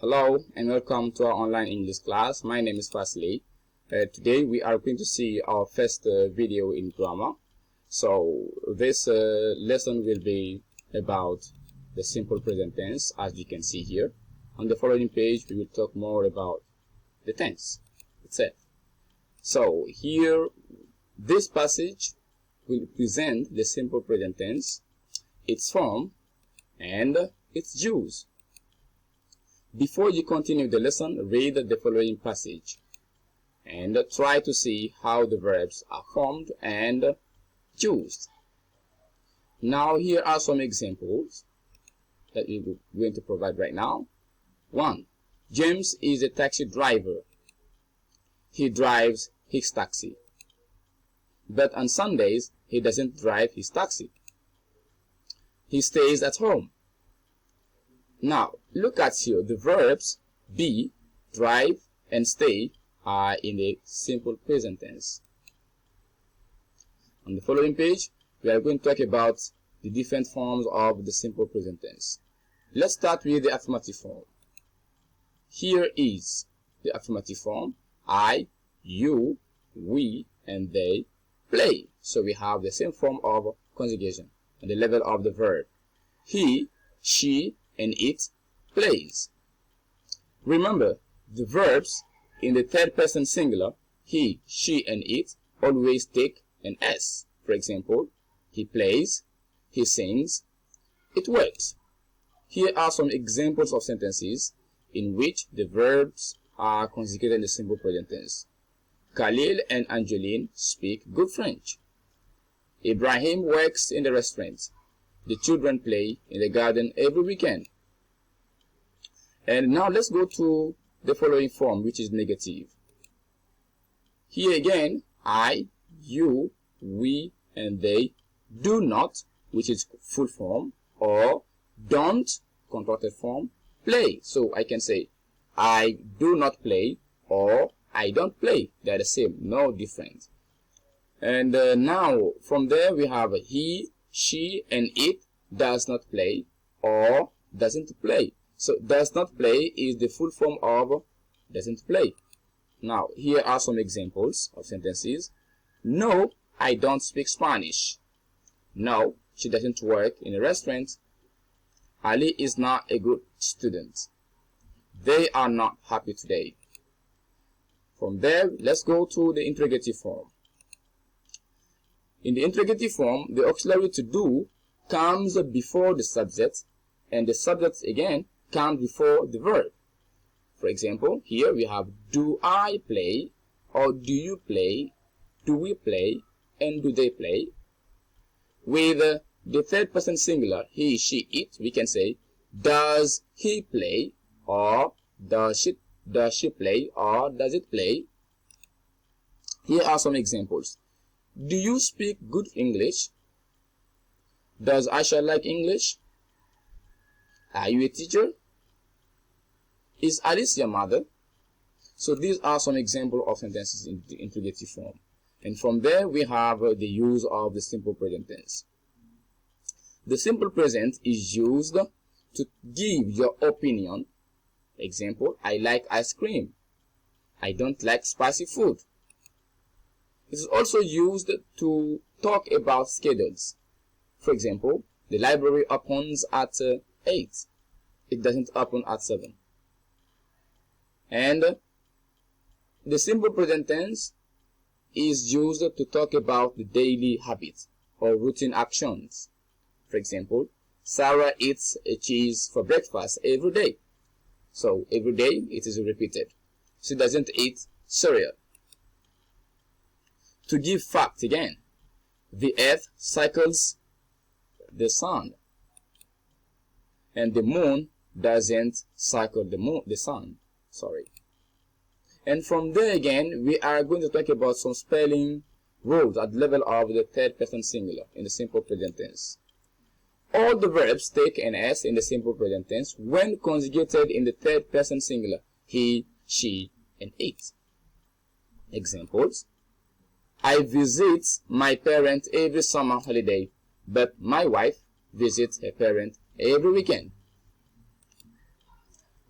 Hello and welcome to our online English class. My name is Fasli. Today we are going to see our first video in grammar. So this lesson will be about the simple present tense, as you can see here. On the following page we will talk more about the tense itself. So here this passage will present the simple present tense, its form and its use. Before you continue the lesson, read the following passage and try to see how the verbs are formed and used. Now here are some examples that we're going to provide right now. 1. James is a taxi driver. He drives his taxi. But on Sundays, he doesn't drive his taxi. He stays at home. Now, look at here. The verbs be, drive, and stay are in the simple present tense. On the following page, we are going to talk about the different forms of the simple present tense. Let's start with the affirmative form. Here is the affirmative form. I, you, we, and they play. So we have the same form of conjugation on the level of the verb. He, she, and it plays. Remember, the verbs in the third person singular, he, she, and it, always take an S. For example, he plays, he sings, it works. Here are some examples of sentences in which the verbs are conjugated in the simple present tense. Khalil and Angeline speak good French. Ibrahim works in the restaurant. The children play in the garden every weekend. And now let's go to the following form, which is negative. Here again, I, you, we, and they do not, which is full form, or don't, contracted form, play. So I can say, I do not play, or I don't play. They are the same, no different. And now, from there we have he, she, and it does not play or doesn't play. So does not play is the full form of doesn't play. Now here are some examples of sentences. No, I don't speak Spanish. No, she doesn't work in a restaurant. Ali is not a good student. They are not happy today. From there, let's go to the interrogative form. In the interrogative form, the auxiliary to do comes before the subject, and the subject again comes before the verb. For example, here we have do I play, or do you play, do we play, and do they play. With the third person singular, he, she, it, we can say does he play, or does she play, or does it play. Here are some examples. Do you speak good English? Does Aisha like English? Are you a teacher? Is Alice your mother? So these are some examples of sentences in the interrogative form. And from there we have the use of the simple present tense. The simple present is used to give your opinion. Example, I like ice cream. I don't like spicy food. It is also used to talk about schedules. For example, the library opens at 8. It doesn't open at 7. And the simple present tense is used to talk about the daily habits or routine actions. For example, Sarah eats a cheese for breakfast every day. So every day it is repeated. She doesn't eat cereal. To give fact again, the earth cycles the sun, and the moon doesn't cycle the sun. And from there again, we are going to talk about some spelling rules at the level of the third person singular in the simple present tense. All the verbs take an S in the simple present tense when conjugated in the third person singular, he, she, and it. Examples. I visit my parents every summer holiday, but my wife visits her parents every weekend.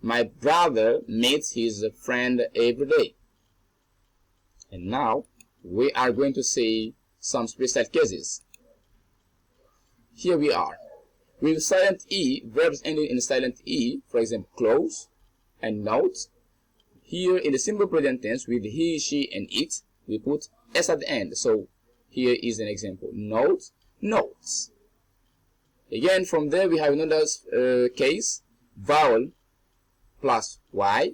My brother meets his friend every day. And now we are going to see some special cases. Here we are. With silent E, verbs ending in silent E, for example, close and note. Here in the simple present tense with he, she, and it, we put S at the end. So here is an example. Note, notes. Again, from there we have another case. Vowel plus Y.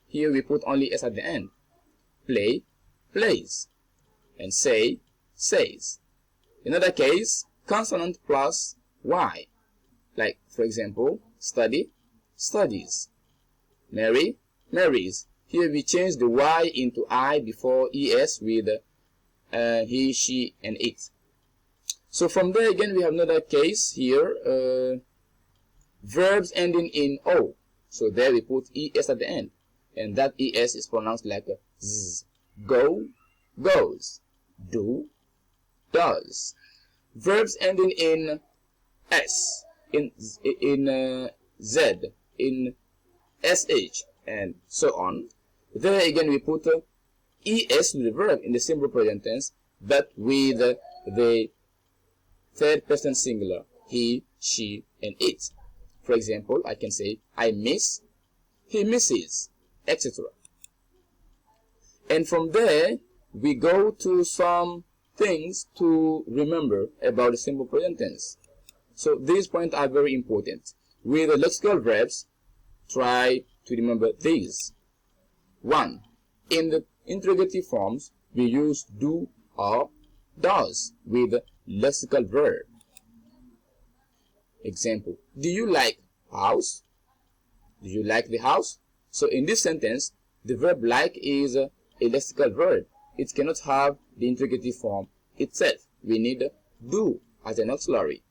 Here we put only S at the end. Play, plays. And say, says. Another case, consonant plus Y. Like, for example, study, studies. Marry, marries. Here we change the Y into I before ES with he, she, and it. So from there again we have another case here. Verbs ending in O. So there we put ES at the end. And that ES is pronounced like a Z. Go, goes. Do, does. Verbs ending in S, in Z, in SH, and so on. There again we put ES with the verb in the simple present tense, but with the third person singular, he, she, and it. For example, I can say, I miss, he misses, etc. And from there, we go to some things to remember about the simple present tense. So these points are very important. With the lexical verbs, try to remember these. 1. In the interrogative forms, we use do or does with the lexical verb. Example, do you like house? Do you like the house? So in this sentence, the verb like is a lexical verb. It cannot have the interrogative form itself. We need do as an auxiliary.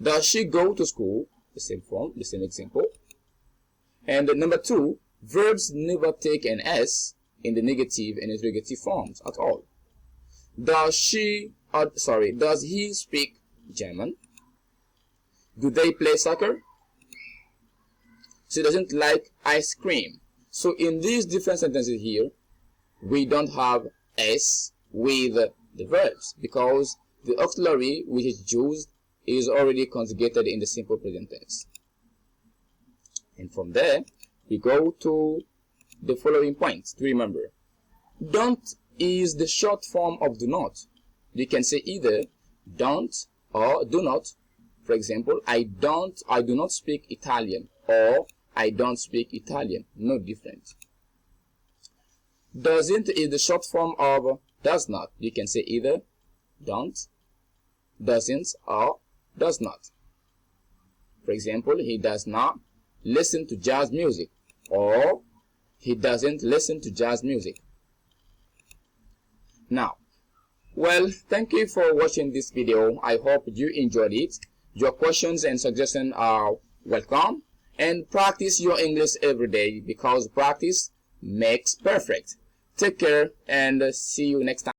Does she go to school? The same form, the same example. And number 2, verbs never take an S in the negative and interrogative forms at all. Does he speak German? Do they play soccer? She doesn't like ice cream. So in these different sentences here, we don't have S with the verbs because the auxiliary which is used is already conjugated in the simple present tense. And from there, we go to the following points to remember. Don't is the short form of do not. You can say either don't or do not. For example, I do not speak Italian, or I don't speak Italian. No different. Doesn't is the short form of does not. You can say either don't, doesn't, or does not. For example, he does not listen to jazz music, or he doesn't listen to jazz music. Now, well, thank you for watching this video. I hope you enjoyed it. Your questions and suggestions are welcome. And practice your English every day because practice makes perfect. Take care and see you next time.